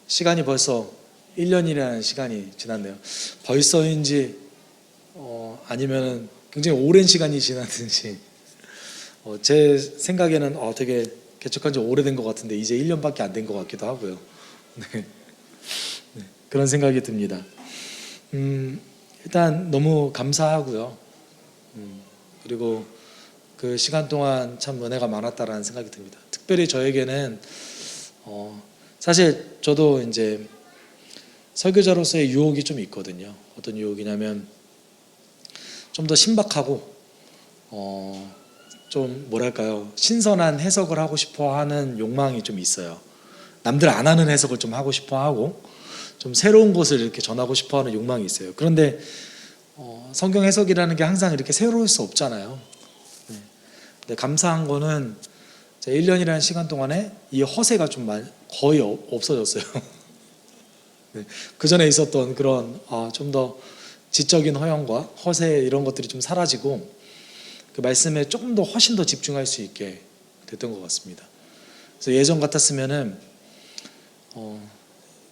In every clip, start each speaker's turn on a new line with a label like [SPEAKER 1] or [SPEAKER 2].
[SPEAKER 1] 시간이 벌써 1년이라는 시간이 지났네요. 벌써인지 아니면 굉장히 오랜 시간이 지났는지 제 생각에는 되게 개척한 지 오래된 것 같은데 이제 1년밖에 안 된 것 같기도 하고요. 네. 네, 그런 생각이 듭니다. 일단 너무 감사하고요. 그리고 그 시간 동안 참 은혜가 많았다라는 생각이 듭니다. 특별히 저에게는 사실 저도 이제 설교자로서의 유혹이 좀 있거든요. 어떤 유혹이냐면 좀 더 신박하고 좀 뭐랄까요, 신선한 해석을 하고 싶어 하는 욕망이 좀 있어요. 남들 안 하는 해석을 좀 하고 싶어 하고 좀 새로운 것을 이렇게 전하고 싶어 하는 욕망이 있어요. 그런데 성경 해석이라는 게 항상 이렇게 새로울 수 없잖아요. 네. 근데 감사한 거는 1년이라는 시간 동안에 이 허세가 좀 거의 없어졌어요. 네. 그 전에 있었던 그런 좀 더 지적인 허영과 허세 이런 것들이 좀 사라지고 그 말씀에 조금 더 훨씬 더 집중할 수 있게 됐던 것 같습니다. 그래서 예전 같았으면은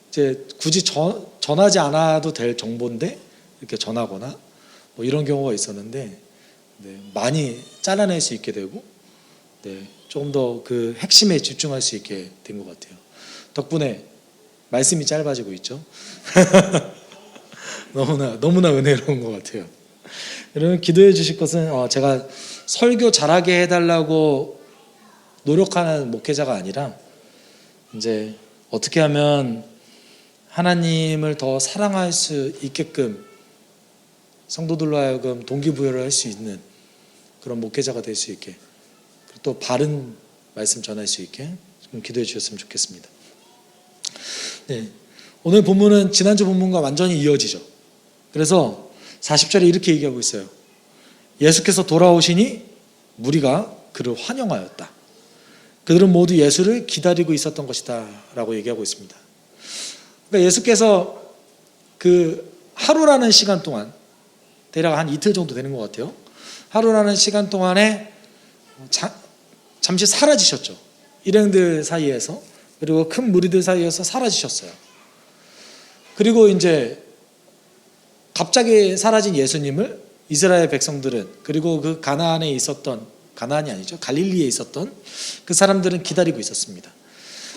[SPEAKER 1] 이제 굳이 전하지 않아도 될 정보인데 이렇게 전하거나 뭐 이런 경우가 있었는데 네, 많이 잘라낼 수 있게 되고 네, 조금 더 그 핵심에 집중할 수 있게 된 것 같아요. 덕분에 말씀이 짧아지고 있죠. 너무나 은혜로운 것 같아요. 여러분 기도해 주실 것은 제가 설교 잘하게 해달라고 노력하는 목회자가 아니라 이제 어떻게 하면 하나님을 더 사랑할 수 있게끔 성도들로 하여금 동기부여를 할 수 있는 그런 목회자가 될 수 있게 또 바른 말씀 전할 수 있게 좀 기도해 주셨으면 좋겠습니다. 네, 오늘 본문은 지난주 본문과 완전히 이어지죠. 그래서 40절에 이렇게 얘기하고 있어요. 예수께서 돌아오시니 무리가 그를 환영하였다. 그들은 모두 예수를 기다리고 있었던 것이다 라고 얘기하고 있습니다. 그러니까 예수께서 그 하루라는 시간 동안 대략 한 이틀 정도 되는 것 같아요. 하루라는 시간 동안에 잠시 사라지셨죠. 일행들 사이에서, 그리고 큰 무리들 사이에서 사라지셨어요. 그리고 이제 갑자기 사라진 예수님을 이스라엘 백성들은, 그리고 그 가나안에 있었던, 가나안이 아니죠, 갈릴리에 있었던 그 사람들은 기다리고 있었습니다.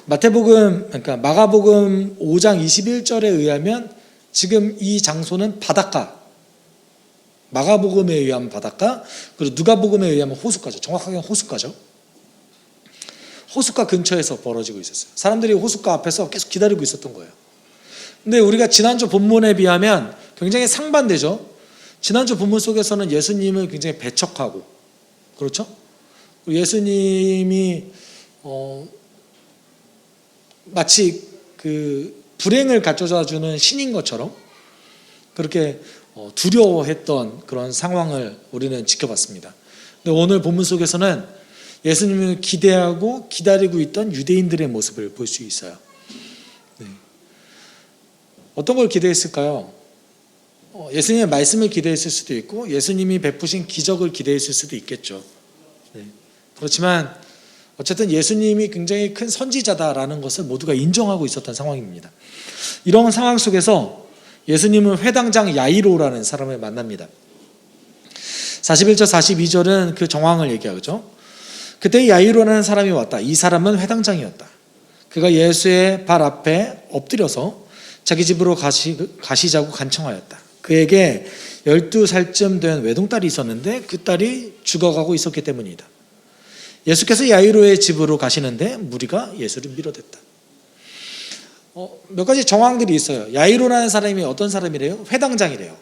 [SPEAKER 1] 그러니까 마가복음 5장 21절에 의하면 지금 이 장소는 바닷가, 마가복음에 의하면 바닷가, 그리고 누가복음에 의하면 호숫가죠. 정확하게 호숫가죠. 호숫가 근처에서 벌어지고 있었어요. 사람들이 호숫가 앞에서 계속 기다리고 있었던 거예요. 근데 우리가 지난주 본문에 비하면 굉장히 상반되죠. 지난주 본문 속에서는 예수님을 굉장히 배척하고, 그렇죠? 예수님이 마치 그 불행을 가져다 주는 신인 것처럼 그렇게 두려워했던 그런 상황을 우리는 지켜봤습니다. 근데 오늘 본문 속에서는 예수님을 기대하고 기다리고 있던 유대인들의 모습을 볼 수 있어요. 네. 어떤 걸 기대했을까요? 예수님의 말씀을 기대했을 수도 있고 예수님이 베푸신 기적을 기대했을 수도 있겠죠. 네. 그렇지만 어쨌든 예수님이 굉장히 큰 선지자다라는 것을 모두가 인정하고 있었던 상황입니다. 이런 상황 속에서 예수님은 회당장 야이로라는 사람을 만납니다. 41절 42절은 그 정황을 얘기하죠. 그때 야이로라는 사람이 왔다. 이 사람은 회당장이었다. 그가 예수의 발 앞에 엎드려서 자기 집으로 가시자고 간청하였다. 그에게 12살쯤 된 외동딸이 있었는데 그 딸이 죽어가고 있었기 때문이다. 예수께서 야이로의 집으로 가시는데 무리가 예수를 밀어댔다. 몇 가지 정황들이 있어요. 야이로라는 사람이 어떤 사람이래요? 회당장이래요.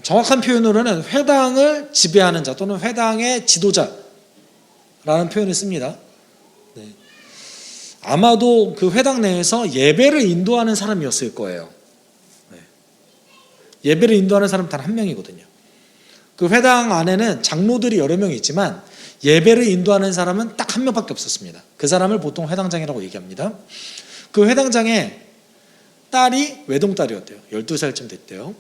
[SPEAKER 1] 정확한 표현으로는 회당을 지배하는 자 또는 회당의 지도자라는 표현을 씁니다. 네. 아마도 그 회당 내에서 예배를 인도하는 사람이었을 거예요. 네. 예배를 인도하는 사람 단 한 명이거든요. 그 회당 안에는 장로들이 여러 명이 있지만 예배를 인도하는 사람은 딱 한 명밖에 없었습니다. 그 사람을 보통 회당장이라고 얘기합니다. 그 회당장의 딸이 외동딸이었대요. 12살쯤 됐대요.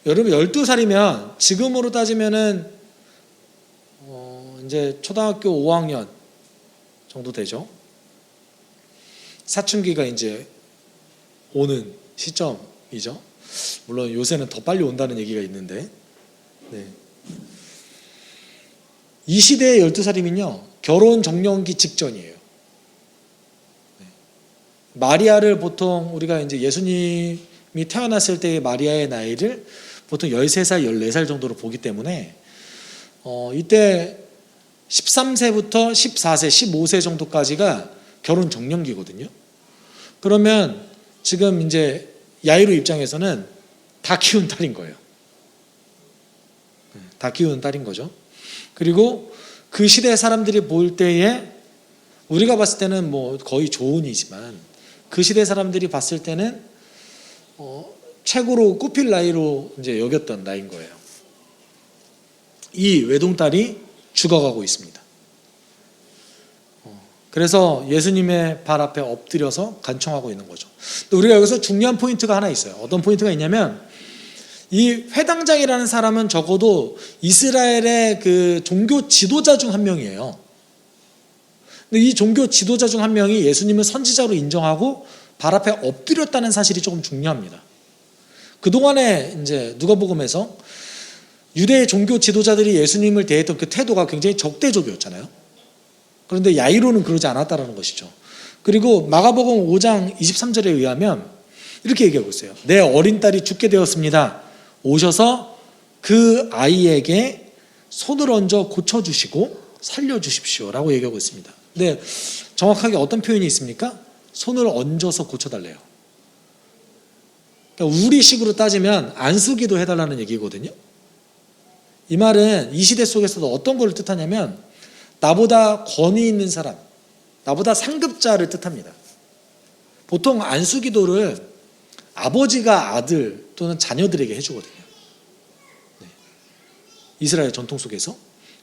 [SPEAKER 1] 여러분 12살이면 지금으로 따지면은 이제 초등학교 5학년 정도 되죠. 사춘기가 이제 오는 시점이죠. 물론 요새는 더 빨리 온다는 얘기가 있는데, 네. 이 시대의 12살이면요 결혼 정년기 직전이에요. 네. 마리아를 보통 우리가 이제 예수님이 태어났을 때의 마리아의 나이를 보통 13살, 14살 정도로 보기 때문에 이때 13세부터 14세, 15세 정도까지가 결혼 정년기거든요. 그러면 지금 이제 야이로 입장에서는 다 키운 딸인 거예요. 다 키운 딸인 거죠. 그리고 그 시대 사람들이 볼 때에 우리가 봤을 때는 뭐 거의 조언이지만 그 시대 사람들이 봤을 때는 최고로 꽃필 나이로 이제 여겼던 나이인 거예요. 이 외동딸이 죽어가고 있습니다. 그래서 예수님의 발 앞에 엎드려서 간청하고 있는 거죠. 또 우리가 여기서 중요한 포인트가 하나 있어요. 어떤 포인트가 있냐면 이 회당장이라는 사람은 적어도 이스라엘의 그 종교 지도자 중 한 명이에요. 근데 이 종교 지도자 중 한 명이 예수님을 선지자로 인정하고 발 앞에 엎드렸다는 사실이 조금 중요합니다. 그동안에 이제 누가복음에서 유대 종교 지도자들이 예수님을 대했던 그 태도가 굉장히 적대적이었잖아요. 그런데 야이로는 그러지 않았다는 것이죠. 그리고 마가복음 5장 23절에 의하면 이렇게 얘기하고 있어요. 내 어린 딸이 죽게 되었습니다. 오셔서 그 아이에게 손을 얹어 고쳐주시고 살려주십시오 라고 얘기하고 있습니다. 근데 정확하게 어떤 표현이 있습니까? 손을 얹어서 고쳐달래요. 그러니까 우리식으로 따지면 안수기도 해달라는 얘기거든요. 이 말은 이 시대 속에서도 어떤 걸 뜻하냐면 나보다 권위 있는 사람, 나보다 상급자를 뜻합니다. 보통 안수기도를 아버지가 아들 또는 자녀들에게 해주거든요. 네. 이스라엘 전통 속에서.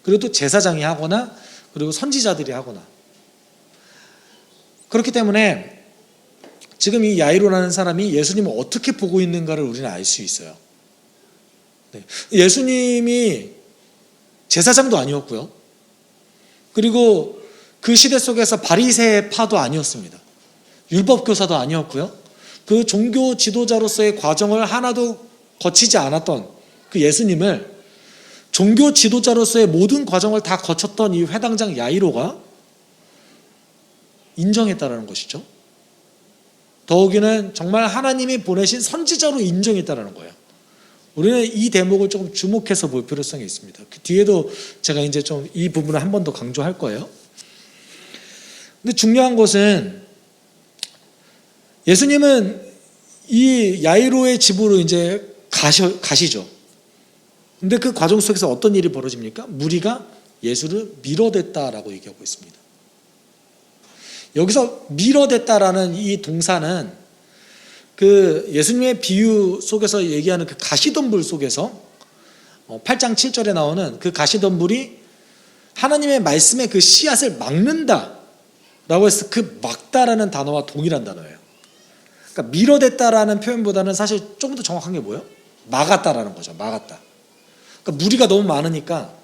[SPEAKER 1] 그리고 또 제사장이 하거나 그리고 선지자들이 하거나. 그렇기 때문에 지금 이 야이로라는 사람이 예수님을 어떻게 보고 있는가를 우리는 알 수 있어요. 네. 예수님이 제사장도 아니었고요. 그리고 그 시대 속에서 바리새파도 아니었습니다. 율법교사도 아니었고요. 그 종교 지도자로서의 과정을 하나도 거치지 않았던 그 예수님을 종교 지도자로서의 모든 과정을 다 거쳤던 이 회당장 야이로가 인정했다라는 것이죠. 더욱이는 정말 하나님이 보내신 선지자로 인정했다라는 거예요. 우리는 이 대목을 조금 주목해서 볼 필요성이 있습니다. 그 뒤에도 제가 이제 좀 이 부분을 한 번 더 강조할 거예요. 근데 중요한 것은 예수님은 이 야이로의 집으로 이제 가시죠. 근데 그 과정 속에서 어떤 일이 벌어집니까? 무리가 예수를 밀어댔다라고 얘기하고 있습니다. 여기서 밀어댔다라는 이 동사는 그 예수님의 비유 속에서 얘기하는 그 가시덤불 속에서 8장 7절에 나오는 그 가시덤불이 하나님의 말씀의 그 씨앗을 막는다라고 해서 그 막다라는 단어와 동일한 단어예요. 그러니까 밀어댔다라는 표현보다는 사실 조금 더 정확한 게 뭐예요? 막았다라는 거죠. 막았다. 그러니까 무리가 너무 많으니까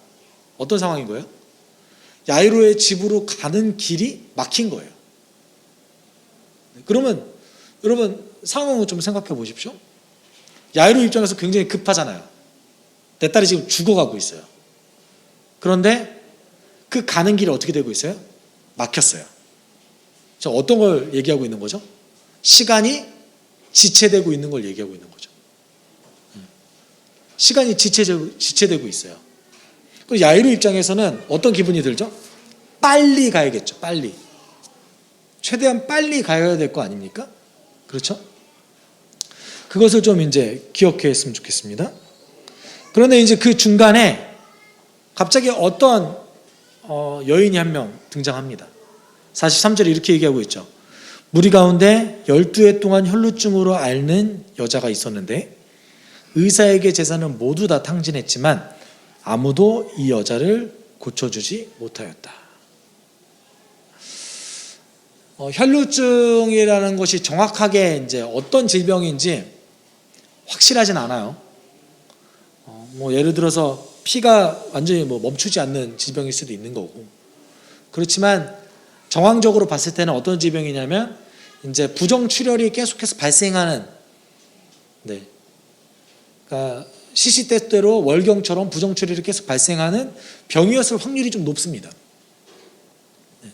[SPEAKER 1] 어떤 상황인 거예요? 야이로의 집으로 가는 길이 막힌 거예요. 그러면 여러분 상황을 좀 생각해 보십시오. 야이로 입장에서 굉장히 급하잖아요. 내 딸이 지금 죽어가고 있어요. 그런데 그 가는 길이 어떻게 되고 있어요? 막혔어요. 저 어떤 걸 얘기하고 있는 거죠? 시간이 지체되고 있는 걸 얘기하고 있는 거죠. 시간이 지체되고 있어요. 그리고 야이로 입장에서는 어떤 기분이 들죠? 빨리 가야겠죠. 빨리. 최대한 빨리 가야 될 거 아닙니까? 그렇죠? 그것을 좀 이제 기억했으면 좋겠습니다. 그런데 이제 그 중간에 갑자기 어떤 여인이 한 명 등장합니다. 43절에 이렇게 얘기하고 있죠. 무리 가운데 12해 동안 혈루증으로 앓는 여자가 있었는데 의사에게 제사는 모두 다 탕진했지만 아무도 이 여자를 고쳐주지 못하였다. 혈루증이라는 것이 정확하게 이제 어떤 질병인지 확실하진 않아요. 뭐 예를 들어서 피가 완전히 뭐 멈추지 않는 질병일 수도 있는 거고. 그렇지만 정황적으로 봤을 때는 어떤 질병이냐면 이제 부정출혈이 계속해서 발생하는, 네, 그러니까 시시때때로 월경처럼 부정출혈이 계속 발생하는 병이었을 확률이 좀 높습니다. 네.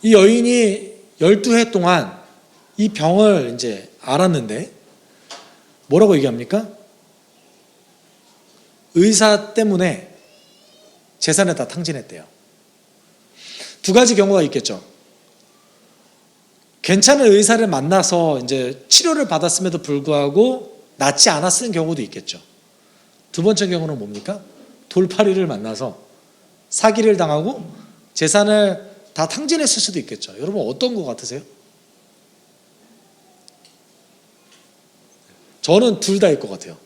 [SPEAKER 1] 이 여인이 12해 동안 이 병을 이제 알았는데 뭐라고 얘기합니까? 의사 때문에 재산을 다 탕진했대요. 두 가지 경우가 있겠죠. 괜찮은 의사를 만나서 이제 치료를 받았음에도 불구하고 낫지 않았을 경우도 있겠죠. 두 번째 경우는 뭡니까? 돌팔이를 만나서 사기를 당하고 재산을 다 탕진했을 수도 있겠죠. 여러분 어떤 것 같으세요? 저는 둘 다일 것 같아요.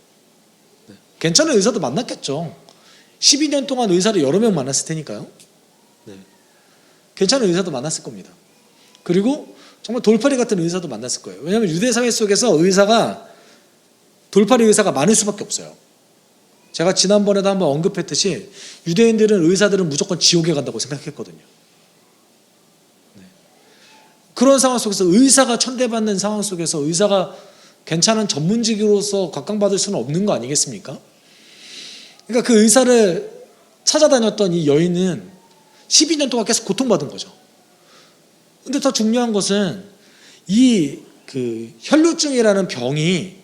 [SPEAKER 1] 괜찮은 의사도 만났겠죠. 12년 동안 의사를 여러 명 만났을 테니까요. 네. 괜찮은 의사도 만났을 겁니다. 그리고 정말 돌팔이 같은 의사도 만났을 거예요. 왜냐하면 유대 사회 속에서 돌팔이 의사가 많을 수밖에 없어요. 제가 지난번에도 한번 언급했듯이 유대인들은 의사들은 무조건 지옥에 간다고 생각했거든요. 네. 그런 상황 속에서 의사가 천대받는 상황 속에서 의사가 괜찮은 전문직으로서 각광받을 수는 없는 거 아니겠습니까? 그러니까 그 의사를 찾아다녔던 이 여인은 12년 동안 계속 고통받은 거죠. 근데 더 중요한 것은 이 혈루증이라는 병이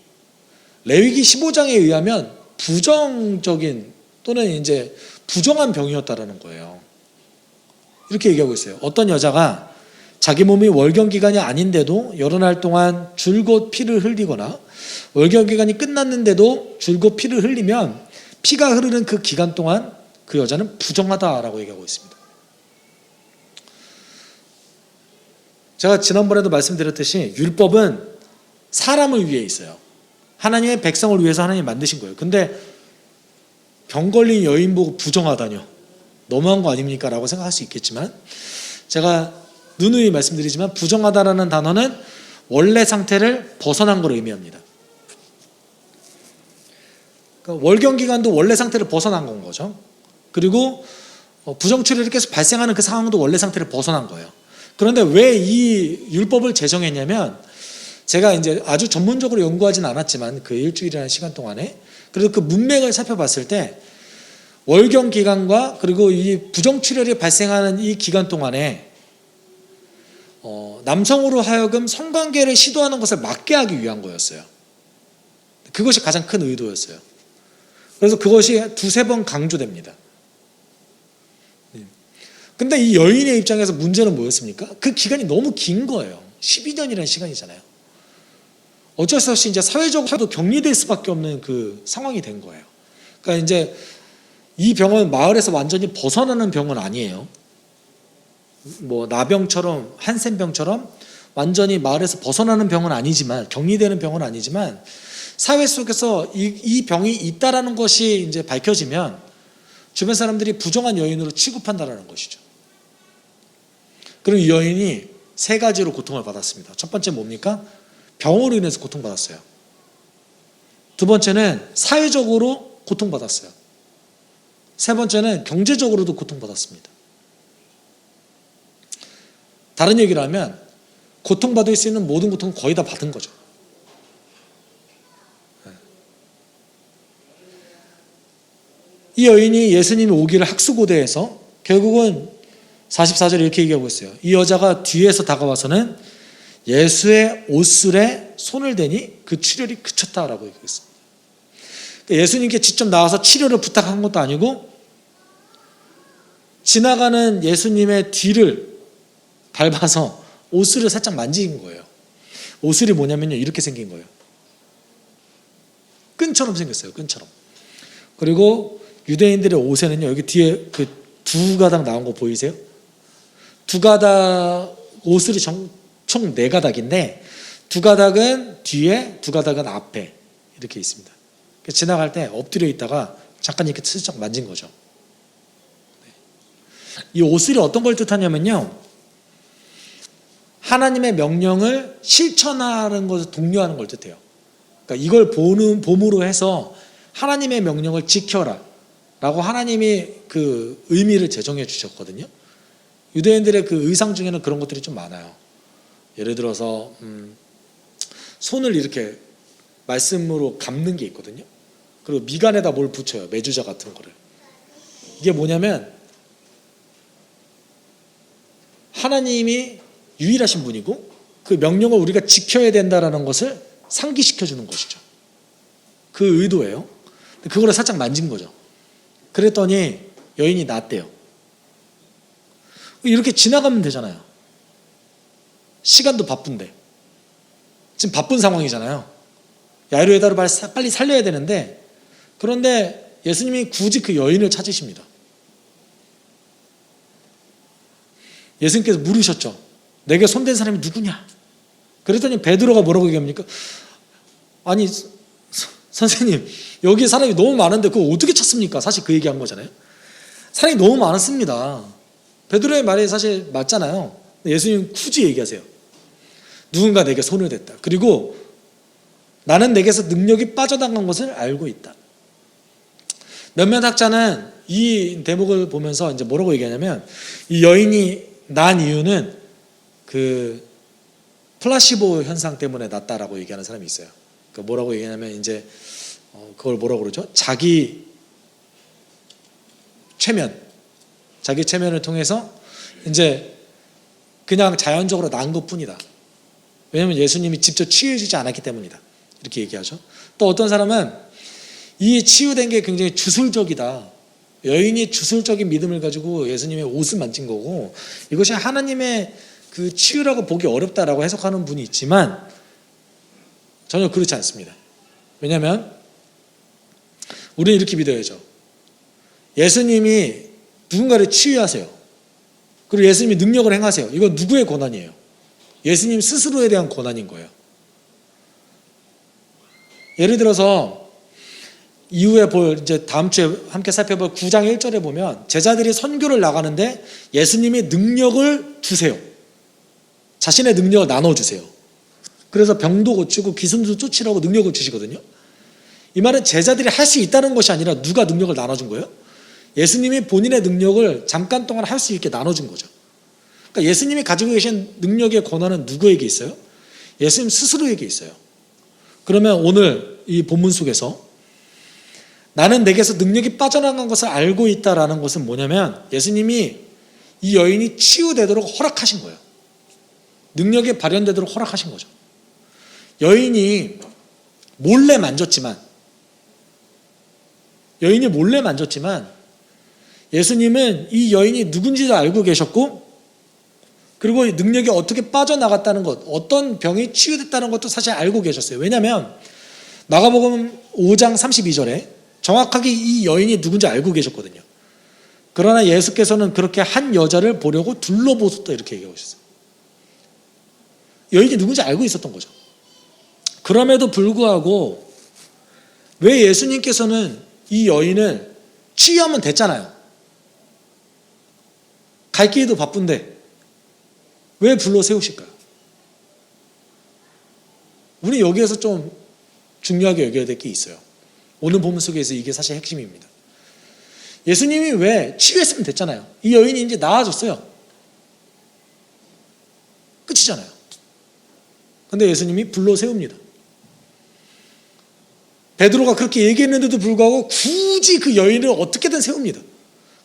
[SPEAKER 1] 레위기 15장에 의하면 부정적인 또는 이제 부정한 병이었다라는 거예요. 이렇게 얘기하고 있어요. 어떤 여자가 자기 몸이 월경 기간이 아닌데도 여러 날 동안 줄곧 피를 흘리거나 월경 기간이 끝났는데도 줄곧 피를 흘리면 피가 흐르는 그 기간 동안 그 여자는 부정하다라고 얘기하고 있습니다. 제가 지난번에도 말씀드렸듯이 율법은 사람을 위해 있어요. 하나님의 백성을 위해서 하나님이 만드신 거예요. 근데 병 걸린 여인 보고 부정하다뇨. 너무한 거 아닙니까? 라고 생각할 수 있겠지만 제가 누누이 말씀드리지만 부정하다라는 단어는 원래 상태를 벗어난 걸 의미합니다. 그러니까 월경 기간도 원래 상태를 벗어난 건 거죠. 그리고 부정출혈이 계속 발생하는 그 상황도 원래 상태를 벗어난 거예요. 그런데 왜 이 율법을 제정했냐면 제가 이제 아주 전문적으로 연구하진 않았지만 그 일주일이라는 시간 동안에 그래도 그 문맥을 살펴봤을 때 월경 기간과 그리고 이 부정출혈이 발생하는 이 기간 동안에 남성으로 하여금 성관계를 시도하는 것을 막게 하기 위한 거였어요. 그것이 가장 큰 의도였어요. 그래서 그것이 두세 번 강조됩니다. 근데 이 여인의 입장에서 문제는 뭐였습니까? 그 기간이 너무 긴 거예요. 12년이라는 시간이잖아요. 어쩔 수 없이 이제 사회적으로도 격리될 수밖에 없는 그 상황이 된 거예요. 그러니까 이제 이 병은 마을에서 완전히 벗어나는 병은 아니에요. 뭐 나병처럼 한센병처럼 완전히 마을에서 벗어나는 병은 아니지만 격리되는 병은 아니지만 사회 속에서 이 병이 있다라는 것이 이제 밝혀지면 주변 사람들이 부정한 여인으로 취급한다라는 것이죠. 그리고 이 여인이 세 가지로 고통을 받았습니다. 첫 번째 뭡니까? 병으로 인해서 고통받았어요. 두 번째는 사회적으로 고통받았어요. 세 번째는 경제적으로도 고통받았습니다. 다른 얘기를 하면 고통받을 수 있는 모든 고통은 거의 다 받은 거죠. 이 여인이 예수님이 오기를 학수고대해서 결국은 44절에 이렇게 얘기하고 있어요. 이 여자가 뒤에서 다가와서는 예수의 옷술에 손을 대니 그 출혈이 그쳤다라고 얘기했습니다. 예수님께 직접 나와서 치료를 부탁한 것도 아니고 지나가는 예수님의 뒤를 밟아서 옷술을 살짝 만진 거예요. 옷술이 뭐냐면요, 이렇게 생긴 거예요. 끈처럼 생겼어요. 끈처럼. 그리고 유대인들의 옷에는요, 여기 뒤에 그 두 가닥 나온 거 보이세요? 두 가닥 옷술이 총 네 가닥인데 두 가닥은 뒤에, 두 가닥은 앞에 이렇게 있습니다. 지나갈 때 엎드려 있다가 잠깐 이렇게 슬쩍 만진 거죠. 이 옷술이 어떤 걸 뜻하냐면요, 하나님의 명령을 실천하는 것을 독려하는 걸 뜻해요. 그러니까 이걸 봄으로 해서 하나님의 명령을 지켜라 라고 하나님이 그 의미를 제정해 주셨거든요. 유대인들의 그 의상 중에는 그런 것들이 좀 많아요. 예를 들어서 손을 이렇게 말씀으로 감는 게 있거든요. 그리고 미간에다 뭘 붙여요. 메주자 같은 거를. 이게 뭐냐면 하나님이 유일하신 분이고 그 명령을 우리가 지켜야 된다라는 것을 상기시켜 주는 것이죠. 그 의도예요. 그거를 살짝 만진 거죠. 그랬더니 여인이 낫대요. 이렇게 지나가면 되잖아요. 시간도 바쁜데. 지금 바쁜 상황이잖아요. 야이로에다를 빨리 살려야 되는데, 그런데 예수님이 굳이 그 여인을 찾으십니다. 예수님께서 물으셨죠. 내게 손댄 사람이 누구냐? 그랬더니 베드로가 뭐라고 얘기합니까? 아니 선생님, 여기 사람이 너무 많은데 그거 어떻게 찾습니까? 사실 그 얘기한 거잖아요. 사람이 너무 많았습니다. 베드로의 말이 사실 맞잖아요. 예수님 굳이 얘기하세요. 누군가 내게 손을 댔다. 그리고 나는 내게서 능력이 빠져나간 것을 알고 있다. 몇몇 학자는 이 대목을 보면서 이제 뭐라고 얘기하냐면, 이 여인이 난 이유는 그 플라시보 현상 때문에 났다라고 얘기하는 사람이 있어요. 그 뭐라고 얘기하냐면 이제 그걸 뭐라고 그러죠? 자기 체면을 통해서 이제 그냥 자연적으로 난 것뿐이다. 왜냐하면 예수님이 직접 치유해주지 않았기 때문이다. 이렇게 얘기하죠. 또 어떤 사람은 이 치유된 게 굉장히 주술적이다. 여인이 주술적인 믿음을 가지고 예수님의 옷을 만진 거고 이것이 하나님의 그 치유라고 보기 어렵다라고 해석하는 분이 있지만 전혀 그렇지 않습니다. 왜냐하면 우리는 이렇게 믿어야죠. 예수님이 누군가를 치유하세요. 그리고 예수님이 능력을 행하세요. 이건 누구의 권한이에요? 예수님 스스로에 대한 권한인 거예요. 예를 들어서 이후에 이제 다음 주에 함께 살펴볼 9장 1절에 보면 제자들이 선교를 나가는데 예수님이 능력을 주세요. 자신의 능력을 나눠주세요. 그래서 병도 고치고 귀신도 쫓으라고 능력을 주시거든요. 이 말은 제자들이 할 수 있다는 것이 아니라 누가 능력을 나눠준 거예요? 예수님이 본인의 능력을 잠깐 동안 할 수 있게 나눠준 거죠. 그러니까 예수님이 가지고 계신 능력의 권한은 누구에게 있어요? 예수님 스스로에게 있어요. 그러면 오늘 이 본문 속에서 나는 내게서 능력이 빠져나간 것을 알고 있다라는 것은 뭐냐면 예수님이 이 여인이 치유되도록 허락하신 거예요. 능력이 발현되도록 허락하신 거죠. 여인이 몰래 만졌지만 예수님은 이 여인이 누군지도 알고 계셨고 그리고 능력이 어떻게 빠져나갔다는 것, 어떤 병이 치유됐다는 것도 사실 알고 계셨어요. 왜냐하면 마가복음 5장 32절에 정확하게 이 여인이 누군지 알고 계셨거든요. 그러나 예수께서는 그렇게 한 여자를 보려고 둘러보셨다 이렇게 얘기하고 있어요. 여인이 누군지 알고 있었던 거죠. 그럼에도 불구하고 왜 예수님께서는 이 여인을 치유하면 됐잖아요. 갈 길도 바쁜데 왜 불러 세우실까요? 우리 여기에서 좀 중요하게 여겨야 될 게 있어요. 오늘 본문 속에서 이게 사실 핵심입니다. 예수님이 왜 치유했으면 됐잖아요. 이 여인이 이제 나아졌어요. 끝이잖아요. 근데 예수님이 불러 세웁니다. 베드로가 그렇게 얘기했는데도 불구하고 굳이 그 여인을 어떻게든 세웁니다.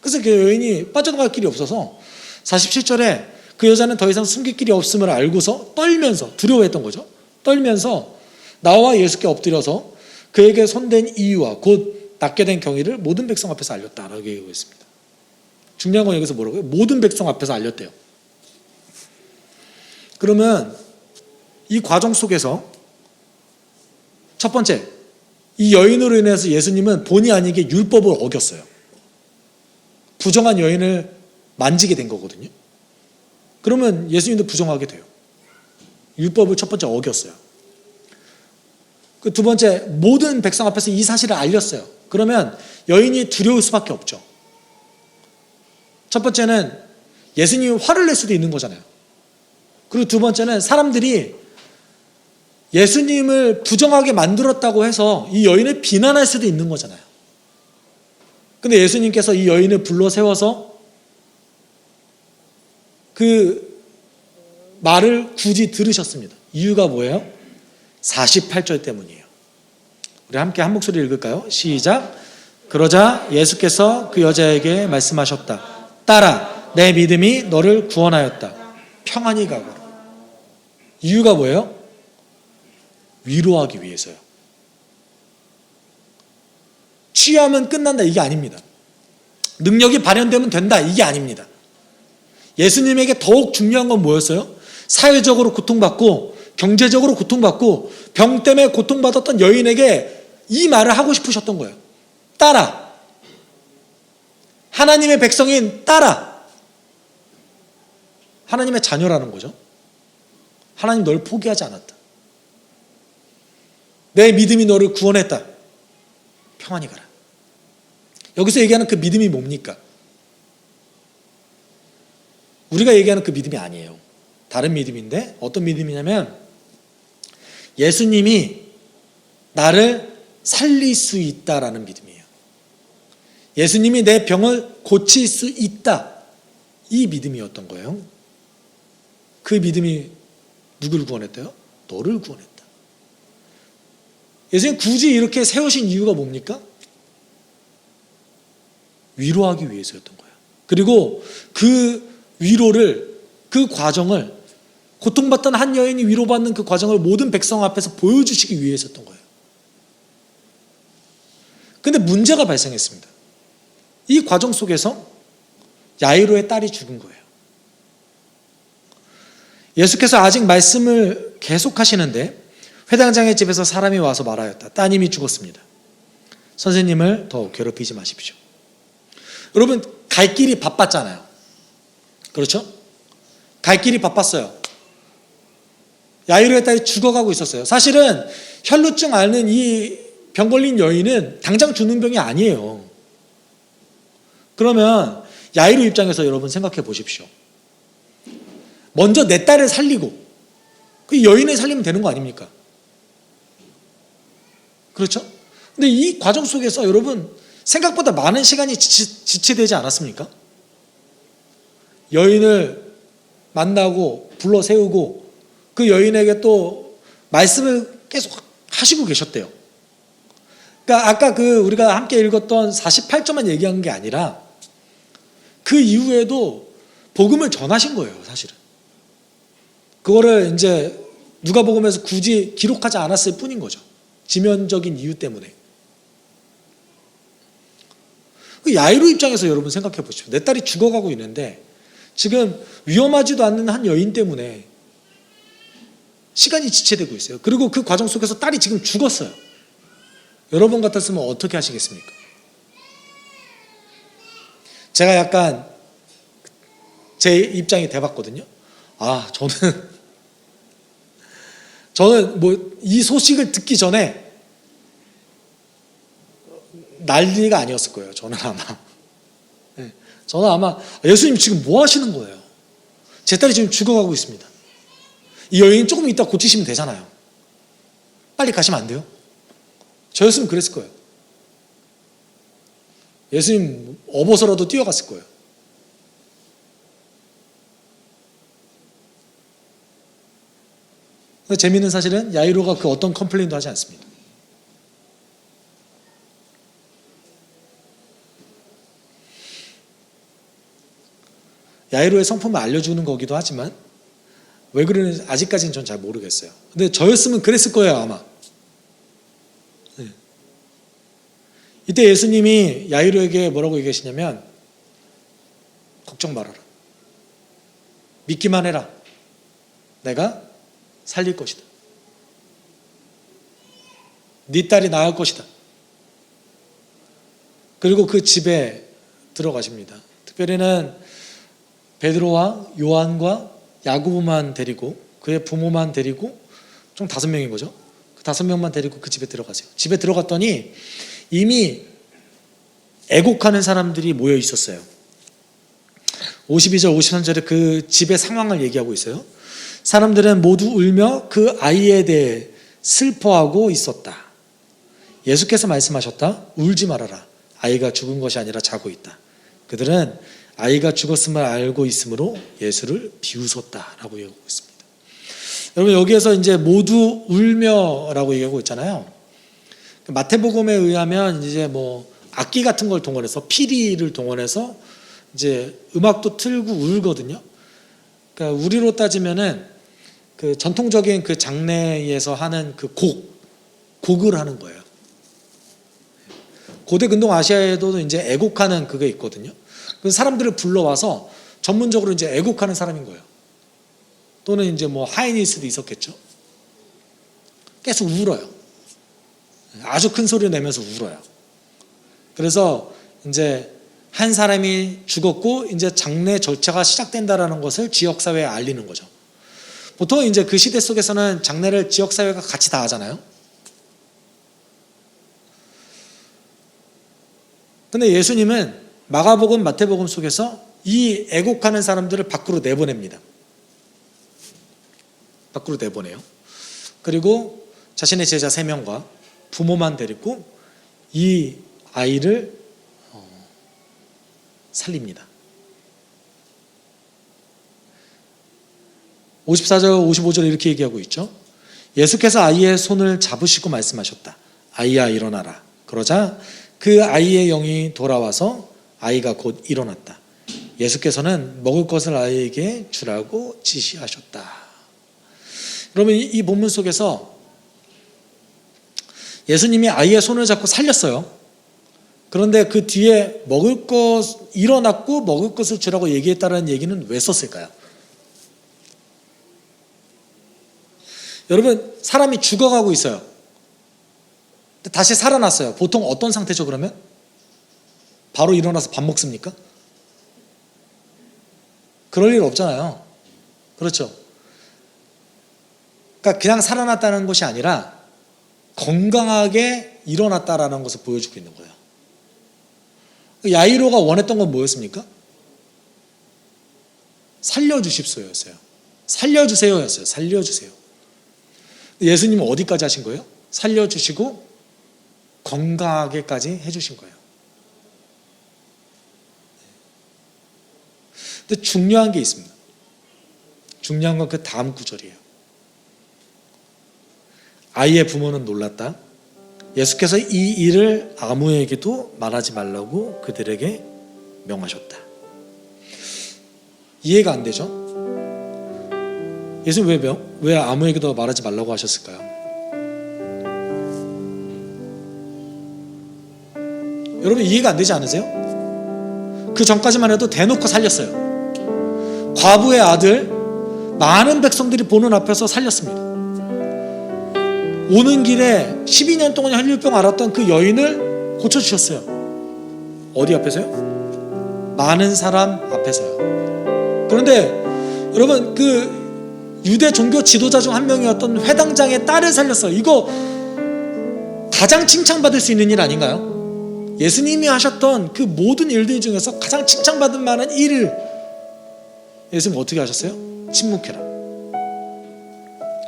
[SPEAKER 1] 그래서 그 여인이 빠져나갈 길이 없어서 47절에 그 여자는 더 이상 숨길 길이 없음을 알고서 떨면서, 두려워했던 거죠. 떨면서 나와 예수께 엎드려서 그에게 손댄 이유와 곧 낫게 된 경위를 모든 백성 앞에서 알렸다라고 얘기하고 있습니다. 중요한 건 여기서 뭐라고요? 모든 백성 앞에서 알렸대요. 그러면 이 과정 속에서 첫 번째, 이 여인으로 인해서 예수님은 본의 아니게 율법을 어겼어요. 부정한 여인을 만지게 된 거거든요. 그러면 예수님도 부정하게 돼요. 율법을 첫 번째 어겼어요. 그 두 번째, 모든 백성 앞에서 이 사실을 알렸어요. 그러면 여인이 두려울 수밖에 없죠. 첫 번째는 예수님이 화를 낼 수도 있는 거잖아요. 그리고 두 번째는 사람들이 예수님을 부정하게 만들었다고 해서 이 여인을 비난할 수도 있는 거잖아요. 근데 예수님께서 이 여인을 불러 세워서 그 말을 굳이 들으셨습니다. 이유가 뭐예요? 48절 때문이에요. 우리 함께 한 목소리 읽을까요? 시작. 그러자 예수께서 그 여자에게 말씀하셨다. 딸아, 내 믿음이 너를 구원하였다. 평안히 가거라. 이유가 뭐예요? 위로하기 위해서요. 치유하면 끝난다, 이게 아닙니다. 능력이 발현되면 된다, 이게 아닙니다. 예수님에게 더욱 중요한 건 뭐였어요? 사회적으로 고통받고 경제적으로 고통받고 병 때문에 고통받았던 여인에게 이 말을 하고 싶으셨던 거예요. 딸아, 하나님의 백성인 딸아, 하나님의 자녀라는 거죠. 하나님 널 포기하지 않았다. 내 믿음이 너를 구원했다. 평안히 가라. 여기서 얘기하는 그 믿음이 뭡니까? 우리가 얘기하는 그 믿음이 아니에요. 다른 믿음인데 어떤 믿음이냐면 예수님이 나를 살릴 수 있다라는 믿음이에요. 예수님이 내 병을 고칠 수 있다. 이 믿음이었던 거예요. 그 믿음이 누구를 구원했대요? 너를 구원했다. 예수님 굳이 이렇게 세우신 이유가 뭡니까? 위로하기 위해서였던 거예요. 그리고 그 위로를, 그 과정을, 고통받던 한 여인이 위로받는 그 과정을 모든 백성 앞에서 보여주시기 위해서였던 거예요. 근데 문제가 발생했습니다. 이 과정 속에서 야이로의 딸이 죽은 거예요. 예수께서 아직 말씀을 계속하시는데 회당장의 집에서 사람이 와서 말하였다. 따님이 죽었습니다. 선생님을 더 괴롭히지 마십시오. 여러분, 갈 길이 바빴잖아요. 그렇죠? 갈 길이 바빴어요. 야이로의 딸이 죽어가고 있었어요. 사실은 혈루증 앓는 이 병 걸린 여인은 당장 죽는 병이 아니에요. 그러면 야이로 입장에서 여러분 생각해 보십시오. 먼저 내 딸을 살리고 그 여인을 살리면 되는 거 아닙니까? 그렇죠? 근데 이 과정 속에서 여러분 생각보다 많은 시간이 지체되지 않았습니까? 여인을 만나고 불러 세우고 그 여인에게 또 말씀을 계속 하시고 계셨대요. 그러니까 아까 우리가 함께 읽었던 48절만 얘기한 게 아니라 그 이후에도 복음을 전하신 거예요, 사실은. 그거를 이제 누가복음에서 굳이 기록하지 않았을 뿐인 거죠. 지면적인 이유 때문에. 그 야이로 입장에서 여러분 생각해 보십시오. 내 딸이 죽어가고 있는데 지금 위험하지도 않는 한 여인 때문에 시간이 지체되고 있어요. 그리고 그 과정 속에서 딸이 지금 죽었어요. 여러분 같았으면 어떻게 하시겠습니까? 제가 약간 제 입장이 돼봤거든요. 저는 뭐 이 소식을 듣기 전에 난리가 아니었을 거예요. 저는 아마 예수님 지금 뭐 하시는 거예요? 제 딸이 지금 죽어가고 있습니다. 이 여인 조금 이따 고치시면 되잖아요. 빨리 가시면 안 돼요? 저였으면 그랬을 거예요. 예수님 업어서라도 뛰어갔을 거예요. 근데 재미있는 사실은 야이로가 그 어떤 컴플레인도 하지 않습니다. 야이로의 성품을 알려주는 거기도 하지만 왜 그러는지 아직까지는 전 잘 모르겠어요. 근데 저였으면 그랬을 거예요, 아마. 네. 이때 예수님이 야이로에게 뭐라고 얘기하시냐면 걱정 말아라. 믿기만 해라. 내가 살릴 것이다. 네 딸이 나을 것이다. 그리고 그 집에 들어가십니다. 특별히는 베드로와 요한과 야고보만 데리고 그의 부모만 데리고 총 5명인 거죠. 그 5명만 데리고 그 집에 들어가세요. 집에 들어갔더니 이미 애곡하는 사람들이 모여 있었어요. 52절 53절에 그 집의 상황을 얘기하고 있어요. 사람들은 모두 울며 그 아이에 대해 슬퍼하고 있었다. 예수께서 말씀하셨다. 울지 말아라. 아이가 죽은 것이 아니라 자고 있다. 그들은 아이가 죽었음을 알고 있으므로 예수를 비웃었다라고 얘기하고 있습니다. 여러분 여기에서 이제 모두 울며라고 얘기하고 있잖아요. 마태복음에 의하면 이제 뭐 악기 같은 걸 동원해서 피리를 동원해서 이제 음악도 틀고 울거든요. 그러니까 우리로 따지면은 그 전통적인 그 장례에서 하는 그 곡을 하는 거예요. 고대 근동 아시아에도 이제 애곡하는 그게 있거든요. 그 사람들을 불러와서 전문적으로 이제 애곡하는 사람인 거예요. 또는 이제 뭐 하이니스도 있었겠죠. 계속 울어요. 아주 큰 소리 내면서 울어요. 그래서 이제 한 사람이 죽었고 이제 장례 절차가 시작된다라는 것을 지역 사회에 알리는 거죠. 보통 이제 그 시대 속에서는 장례를 지역 사회가 같이 다 하잖아요. 근데 예수님은 마가복음, 마태복음 속에서 이 애곡하는 사람들을 밖으로 내보냅니다. 밖으로 내보내요. 그리고 자신의 제자 3명과 부모만 데리고 이 아이를 살립니다. 54절 55절에 이렇게 얘기하고 있죠. 예수께서 아이의 손을 잡으시고 말씀하셨다. 아이야 일어나라. 그러자 그 아이의 영이 돌아와서 아이가 곧 일어났다. 예수께서는 먹을 것을 아이에게 주라고 지시하셨다. 그러면 이 본문 속에서 예수님이 아이의 손을 잡고 살렸어요. 그런데 그 뒤에 먹을 것 일어났고 먹을 것을 주라고 얘기했다는 얘기는 왜 썼을까요? 여러분 사람이 죽어가고 있어요. 다시 살아났어요. 보통 어떤 상태죠 그러면? 바로 일어나서 밥 먹습니까? 그럴 일 없잖아요. 그렇죠? 그러니까 그냥 살아났다는 것이 아니라 건강하게 일어났다라는 것을 보여주고 있는 거예요. 야이로가 원했던 건 뭐였습니까? 살려주십소였어요. 살려주세요였어요. 살려주세요. 예수님은 어디까지 하신 거예요? 살려주시고 건강하게까지 해주신 거예요. 근데 중요한 게 있습니다. 중요한 건 그 다음 구절이에요. 아이의 부모는 놀랐다. 예수께서 이 일을 아무에게도 말하지 말라고 그들에게 명하셨다. 이해가 안 되죠? 예수님 왜 아무에게도 말하지 말라고 하셨을까요? 여러분 이해가 안 되지 않으세요? 그 전까지만 해도 대놓고 살렸어요. 과부의 아들 많은 백성들이 보는 앞에서 살렸습니다. 오는 길에 12년 동안 혈류병 앓았던 그 여인을 고쳐주셨어요. 어디 앞에서요? 많은 사람 앞에서요. 그런데 여러분 그 유대 종교 지도자 중 한 명이었던 회당장의 딸을 살렸어요. 이거 가장 칭찬받을 수 있는 일 아닌가요? 예수님이 하셨던 그 모든 일들 중에서 가장 칭찬받을 만한 일을 예수님 어떻게 하셨어요? 침묵해라.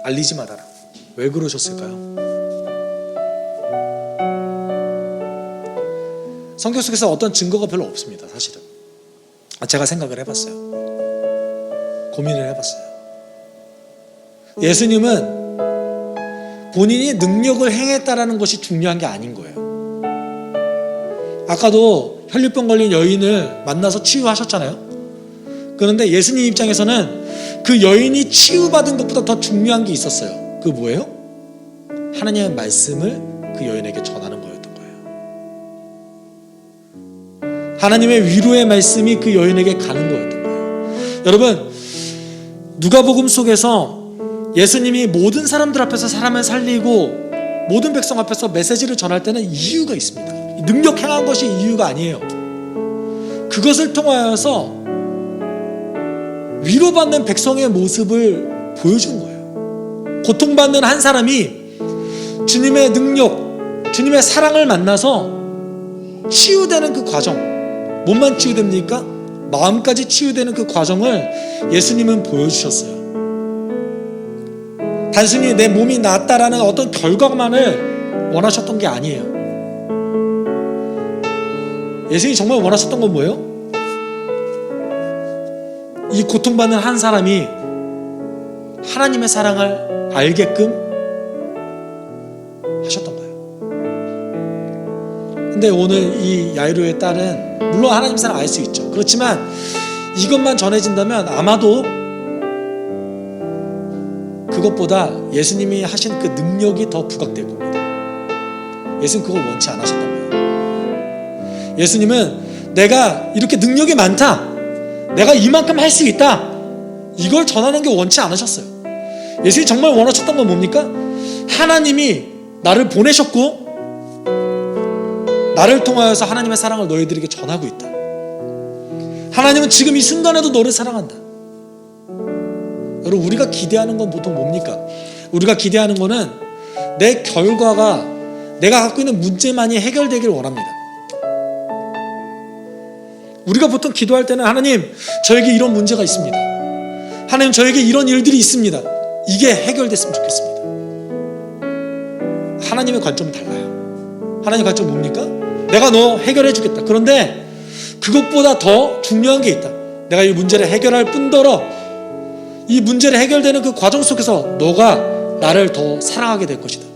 [SPEAKER 1] 알리지 말아라. 왜 그러셨을까요? 성경 속에서 어떤 증거가 별로 없습니다. 사실은 제가 생각을 해봤어요. 고민을 해봤어요. 예수님은 본인이 능력을 행했다라는 것이 중요한 게 아닌 거예요. 아까도 혈류병 걸린 여인을 만나서 치유하셨잖아요. 그런데 예수님 입장에서는 그 여인이 치유받은 것보다 더 중요한 게 있었어요. 그게 뭐예요? 하나님의 말씀을 그 여인에게 전하는 거였던 거예요. 하나님의 위로의 말씀이 그 여인에게 가는 거였던 거예요. 여러분 누가복음 속에서 예수님이 모든 사람들 앞에서 사람을 살리고 모든 백성 앞에서 메시지를 전할 때는 이유가 있습니다. 능력 행한 것이 이유가 아니에요. 그것을 통하여서 위로받는 백성의 모습을 보여준 거예요. 고통받는 한 사람이 주님의 능력, 주님의 사랑을 만나서 치유되는 그 과정, 몸만 치유됩니까? 마음까지 치유되는 그 과정을 예수님은 보여주셨어요. 단순히 내 몸이 낫다라는 어떤 결과만을 원하셨던 게 아니에요. 예수님이 정말 원하셨던 건 뭐예요? 이 고통받는 한 사람이 하나님의 사랑을 알게끔 하셨던 거예요. 근데 오늘 이 야이로의 딸은 물론 하나님 사랑 알 수 있죠. 그렇지만 이것만 전해진다면 아마도 그것보다 예수님이 하신 그 능력이 더 부각될 겁니다. 예수님 그걸 원치 않으셨던 거예요. 예수님은 내가 이렇게 능력이 많다, 내가 이만큼 할 수 있다, 이걸 전하는 게 원치 않으셨어요. 예수님이 정말 원하셨던 건 뭡니까? 하나님이 나를 보내셨고 나를 통하여서 하나님의 사랑을 너희들에게 전하고 있다. 하나님은 지금 이 순간에도 너를 사랑한다. 여러분, 우리가 기대하는 건 보통 뭡니까? 우리가 기대하는 거는 내 결과가 내가 갖고 있는 문제만이 해결되길 원합니다. 우리가 보통 기도할 때는 하나님, 저에게 이런 문제가 있습니다. 하나님, 저에게 이런 일들이 있습니다. 이게 해결됐으면 좋겠습니다. 하나님의 관점은 달라요. 하나님의 관점은 뭡니까? 내가 너 해결해 주겠다. 그런데 그것보다 더 중요한 게 있다. 내가 이 문제를 해결할 뿐더러 이 문제를 해결되는 그 과정 속에서 너가 나를 더 사랑하게 될 것이다.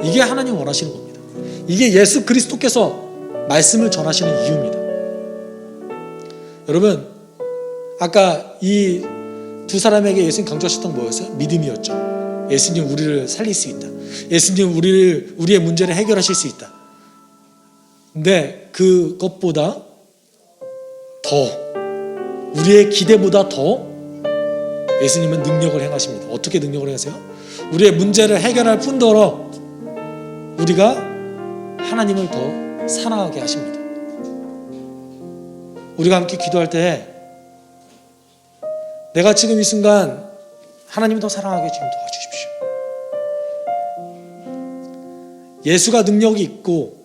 [SPEAKER 1] 이게 하나님 원하시는 겁니다. 이게 예수 그리스도께서 말씀을 전하시는 이유입니다. 여러분, 아까 이 두 사람에게 예수님 강조하셨던 건 뭐였어요? 믿음이었죠. 예수님 우리를 살릴 수 있다. 예수님 우리의 문제를 해결하실 수 있다. 근데 그것보다 더, 우리의 기대보다 더 예수님은 능력을 행하십니다. 어떻게 능력을 행하세요? 우리의 문제를 해결할 뿐더러 우리가 하나님을 더 사랑하게 하십니다. 우리가 함께 기도할 때 내가 지금 이 순간 하나님을 더 사랑하게 지금 도와주십시오. 예수가 능력이 있고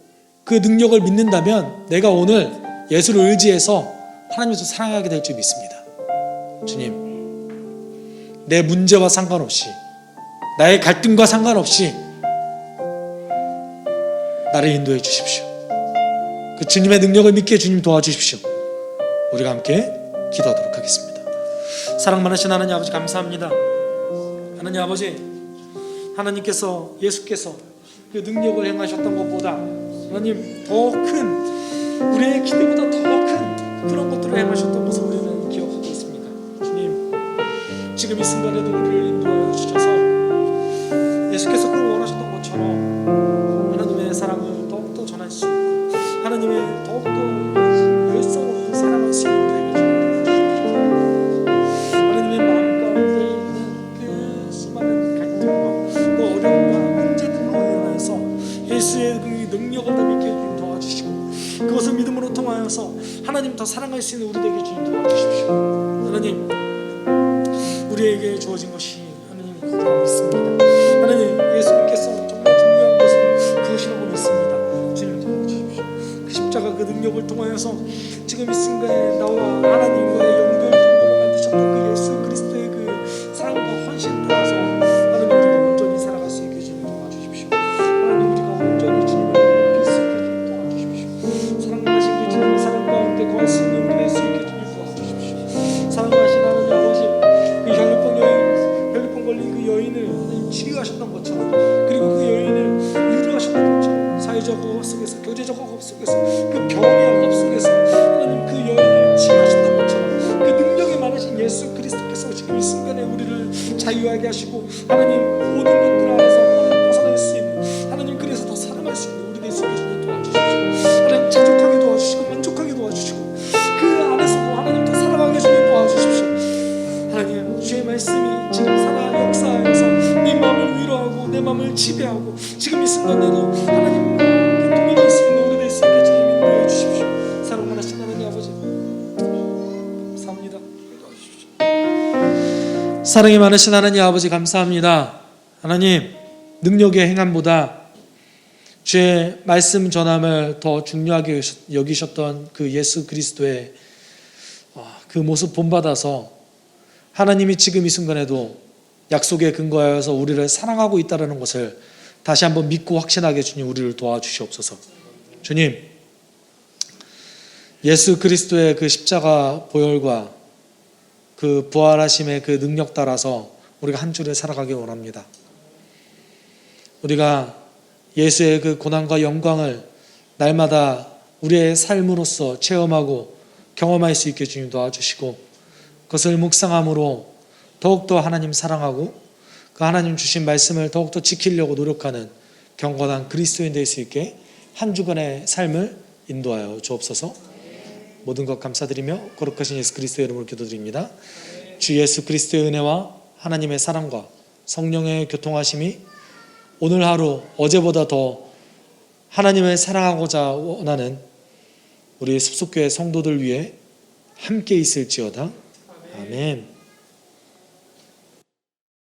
[SPEAKER 1] 그 능력을 믿는다면 내가 오늘 예수를 의지해서 하나님을 더 사랑하게 될 줄 믿습니다. 주님, 내 문제와 상관없이, 나의 갈등과 상관없이 나를 인도해 주십시오. 그 주님의 능력을 믿게 주님 도와주십시오. 우리가 함께 기도하도록 하겠습니다. 사랑 많으신 하나님 아버지, 감사합니다. 하나님 아버지, 하나님께서, 예수께서 그 능력을 행하셨던 것보다 하나님 더 큰, 우리의 기대보다 더 큰 그런 것들을 행하셨던 것을 우리는 기억하고 있습니다. 주님, 지금 이 순간에도 우리를 인도하여 주셔서 예수께서 그 원하셨던 것처럼 하나님의 사랑을 더욱더 전할 수 있고 하나님의 더욱더 열성으로 사랑할 수 있는 우리에게 주옵소서. 하나님의 마음 가운데 있는 그 수많은 갈등과 그 어려움과 문제들로 인하여서 예수의 그 능력을 더 믿게 주님 도와주시고 그것을 믿음으로 통하여서 하나님 더 사랑할 수 있는 우리에게 주님 도와주십시오. 하나님, 우리에게 주어진 것이 하나님 그것이라고 믿습니다. 하나님, 예수님께서 정말 중요한 것은 그것이라고 믿습니다. 주님 도와주십시오. 그 십자가 그 능력을 통하여서 지금 이 순간에 나와 하나님과의 연결 통로를 만드셨던 그 예수 그리스도의 그 사랑과 헌신 따라서 하나님, 우리가 온전히 살아갈 수 있게 주님 도와주십시오. 하나님, 우리가 온전히 주님을 높일 수 있게 주님 도와주십시오. 사랑하신 그 주님의 사랑 가운데 거할 수 있는 우리 될 수 있게 주님 도와주십시오. 사랑하신 하나님 아버지, 그 혈류병 걸린 그 여인을 하나님 치유하셨던 것처럼, 그리고 그 여인을 위로하셨던 것처럼, 사회적 억압 속에서, 교제적 억압 속에서, 그 병의 억압 속에서 하나님 그 여인을 치유하셨던 것처럼 그 능력이 많으신 예수 그리스도께서 지금 이 순간에 우리를 자유하게 하시고 하나님 모든 것들 안에서 하나님 벗어날 수 있는, 하나님 그래서 더 사랑할 수 있는 우리 될 수 있게 주님 도와주십시오. 하나님 자족하게 도와주시고 만족하게 도와주시고 그 안에서도 하나님 더 사랑하게 주님 도와주십시오. 하나님, 주의 말씀이 지금 살아 역사하여서 내 마음을 위로하고 내 마음을 지배하고 지금 이 순간에도 하나님과 동행할 수 있는 우리 될 수 있게 주님 인도해 주십시오. 사랑 많으신 하나님 아버지, 감사합니다. 사랑이 많으신 하나님 아버지, 감사합니다. 하나님, 능력의 행함보다 주의 말씀 전함을 더 중요하게 여기셨던 그 예수 그리스도의 그 모습 본받아서 하나님이 지금 이 순간에도 약속에 근거하여서 우리를 사랑하고 있다는 것을 다시 한번 믿고 확신하게 주님 우리를 도와주시옵소서. 주님, 예수 그리스도의 그 십자가 보혈과 그 부활하심의 그 능력 따라서 우리가 한 주를 살아가길 원합니다. 우리가 예수의 그 고난과 영광을 날마다 우리의 삶으로서 체험하고 경험할 수 있게 주님 도와주시고, 그것을 묵상함으로 더욱더 하나님 사랑하고 그 하나님 주신 말씀을 더욱더 지키려고 노력하는 경건한 그리스도인 될 수 있게 한 주간의 삶을 인도하여 주옵소서. 모든 것 감사드리며 거룩하신 예수 그리스도의 이름으로 기도드립니다. 주 예수 그리스도의 은혜와 하나님의 사랑과 성령의 교통하심이 오늘 하루 어제보다 더 하나님을 사랑하고자 원하는 우리 숲속교회 성도들 위해 함께 있을지어다. 아멘.